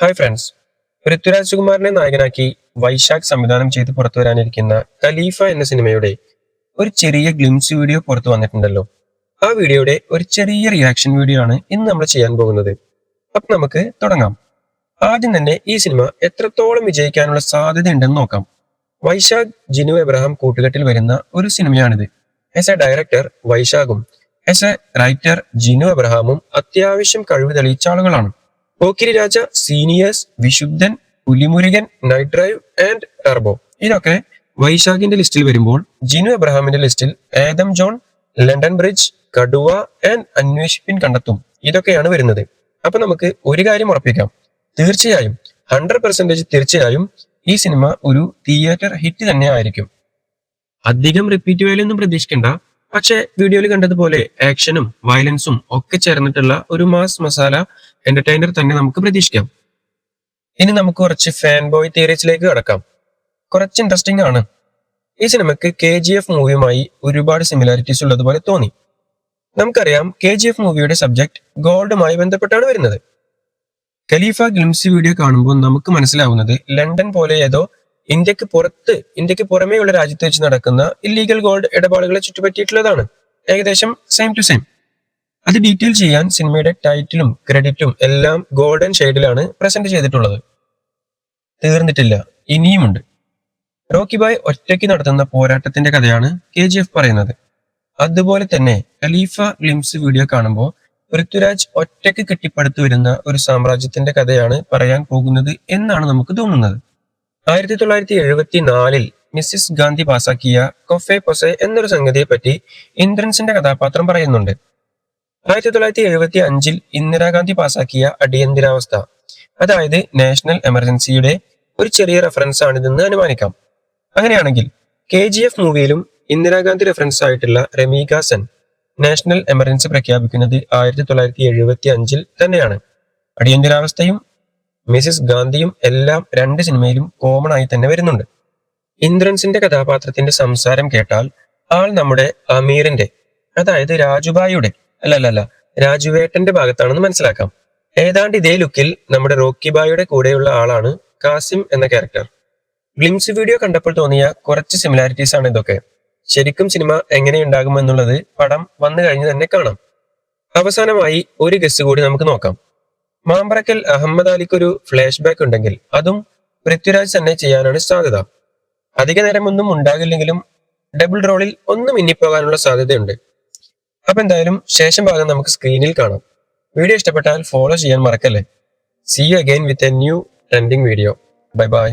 Hi friends, Prithviraj കുമാറിനെ നായകനാക്കി വൈശാഖ് സംവിധാനം ചെയ്ത് പുറത്തു വരാനിരിക്കുന്ന ഖലീഫ എന്ന സിനിമയുടെ ഒരു ചെറിയ ഗ്ലിംസ് വീഡിയോ പുറത്തു വന്നിട്ടുണ്ടല്ലോ. ആ വീഡിയോയുടെ ഒരു ചെറിയ റിയാക്ഷൻ വീഡിയോ ആണ് ഇന്ന് നമ്മൾ ചെയ്യാൻ പോകുന്നത്. അപ്പൊ നമുക്ക് തുടങ്ങാം. ആദ്യം തന്നെ ഈ സിനിമ എത്രത്തോളം വിജയിക്കാനുള്ള സാധ്യത ഉണ്ടെന്ന് നോക്കാം. വൈശാഖ് ജിനു എബ്രഹാം കൂട്ടുകെട്ടിൽ വരുന്ന ഒരു സിനിമയാണിത്. ആസ് എ ഡയറക്ടർ വൈശാഖും ആസ് എ റൈറ്റർ ജിനു എബ്രഹാമും അത്യാവശ്യം കഴിവ് തെളിയിച്ച ആളുകളാണ്. Pokkiri Raja, Seniors, Vishudhan, Pulimurugan, Night Drive and Turbo ഇതൊക്കെ വൈശാഖിന്റെ ലിസ്റ്റിൽ വരുമ്പോൾ ജിനു എബ്രഹാമിന്റെ ലിസ്റ്റിൽ Adam John, London Bridge, Kaduva and Anweshippin Kandethum ഇതൊക്കെയാണ് വരുന്നത്. അപ്പൊ നമുക്ക് ഒരു കാര്യം ഉറപ്പിക്കാം, തീർച്ചയായും 100% തീർച്ചയായും ഈ സിനിമ ഒരു തിയേറ്റർ ഹിറ്റ് തന്നെ ആയിരിക്കും. അധികം റിപ്പീറ്റ് വാല്യൂ ഒന്നും പ്രതീക്ഷിക്കണ്ട. പക്ഷെ വീഡിയോയിൽ കണ്ടതുപോലെ ആക്ഷനും വയലൻസും ഒക്കെ ചേർന്നിട്ടുള്ള ഒരു മാസ് മസാല എന്റർടൈനർ തന്നെ നമുക്ക് പ്രതീക്ഷിക്കാം. ഇനി നമുക്ക് കുറച്ച് ഫാൻ ബോയ് തിയറീസിലേക്ക് കടക്കാം. കുറച്ച് ഇൻട്രസ്റ്റിംഗ് ആണ്. ഈ സിനിമയ്ക്ക് KGF മൂവിയുമായി ഒരുപാട് സിമിലാരിറ്റീസ് ഉള്ളതുപോലെ തോന്നി. നമുക്കറിയാം KGF മൂവിയുടെ സബ്ജക്ട് ഗോൾഡുമായി ബന്ധപ്പെട്ടാണ് വരുന്നത്. ഖലീഫ ഗ്ലിംസ് വീഡിയോ കാണുമ്പോൾ നമുക്ക് മനസ്സിലാവുന്നത് ലണ്ടൻ പോലെ ഏതോ ഇന്ത്യക്ക് പുറമേയുള്ള രാജ്യത്ത് വെച്ച് നടക്കുന്ന ഇല്ലീഗൽ ഗോൾഡ് ഇടപാടുകളെ ചുറ്റുപറ്റിയിട്ടുള്ളതാണ്. ഏകദേശം സെയിം ടു സെയിം. അത് ഡീറ്റെയിൽ ചെയ്യാൻ സിനിമയുടെ ടൈറ്റിലും ക്രെഡിറ്റും എല്ലാം ഗോൾഡൻ ഷെയ്ഡിലാണ് പ്രസന്റ് ചെയ്തിട്ടുള്ളത്. തീർന്നിട്ടില്ല, ഇനിയുമുണ്ട്. റോക്കി ബായ് ഒറ്റയ്ക്ക് നടത്തുന്ന പോരാട്ടത്തിന്റെ കഥയാണ് KGF പറയുന്നത്. അതുപോലെ തന്നെ ഖലീഫ ഗ്ലിംസ് വീഡിയോ കാണുമ്പോൾ പൃഥ്വിരാജ് ഒറ്റയ്ക്ക് കെട്ടിപ്പടുത്തു വരുന്ന ഒരു സാമ്രാജ്യത്തിന്റെ കഥയാണ് പറയാൻ പോകുന്നത് എന്നാണ് നമുക്ക് തോന്നുന്നത്. 1974 മിസ്സിസ് ഗാന്ധി പാസാക്കിയ കൊഫെ പൊസെ എന്നൊരു സംഗതിയെ പറ്റി ഇന്ദ്രൻസിന്റെ കഥാപാത്രം പറയുന്നുണ്ട്. 1975 ഇന്ദിരാഗാന്ധി പാസാക്കിയ അടിയന്തരാവസ്ഥ, അതായത് നാഷണൽ എമർജൻസിയുടെ ഒരു ചെറിയ റെഫറൻസ് ആണിതെന്ന് അനുമാനിക്കാം. അങ്ങനെയാണെങ്കിൽ KGF മൂവിയിലും ഇന്ദിരാഗാന്ധി റെഫറൻസ് ആയിട്ടുള്ള രമീക സെൻ നാഷണൽ എമർജൻസി പ്രഖ്യാപിക്കുന്നത് 1975 തന്നെയാണ്. അടിയന്തരാവസ്ഥയും മിസ്സിസ് ഗാന്ധിയും എല്ലാം രണ്ട് സിനിമയിലും കോമൺ ആയി തന്നെ വരുന്നുണ്ട്. ഇന്ദ്രൻസിന്റെ കഥാപാത്രത്തിന്റെ സംസാരം കേട്ടാൽ ആൾ നമ്മുടെ അമീറിന്റെ, അതായത് രാജുബായിയുടെ രാജുവേട്ടന്റെ ഭാഗത്താണെന്ന് മനസ്സിലാക്കാം. ഏതാണ്ട് ഇതേ ലുക്കിൽ നമ്മുടെ റോക്കി ബായുടെ കൂടെയുള്ള ആളാണ് കാസിം എന്ന ക്യാരക്ടർ. ഗ്ലിംസ് വീഡിയോ കണ്ടപ്പോൾ തോന്നിയ കുറച്ച് സിമിലാരിറ്റീസ് ആണ് ഇതൊക്കെ. ശരിക്കും സിനിമ എങ്ങനെയുണ്ടാകുമെന്നുള്ളത് പടം വന്നു കഴിഞ്ഞ് തന്നെ കാണാം. അവസാനമായി ഒരു ഗസ് കൂടി നമുക്ക് നോക്കാം. മാമ്പറക്കൽ അഹമ്മദ് അലിക്കൊരു ഫ്ലാഷ് ബാക്ക് ഉണ്ടെങ്കിൽ അതും പൃഥ്വിരാജ് തന്നെ ചെയ്യാനാണ് സാധ്യത. അധിക നേരമൊന്നും ഉണ്ടാകില്ലെങ്കിലും ഡബിൾ റോളിൽ ഒന്ന് മിന്നിപ്പോകാനുള്ള സാധ്യതയുണ്ട്. അപ്പൊ എന്തായാലും ശേഷം ഭാഗം നമുക്ക് സ്ക്രീനിൽ കാണാം. വീഡിയോ ഇഷ്ടപ്പെട്ടാൽ ഫോളോ ചെയ്യാൻ മറക്കല്ലേ. See you again with a new trending video. Bye by.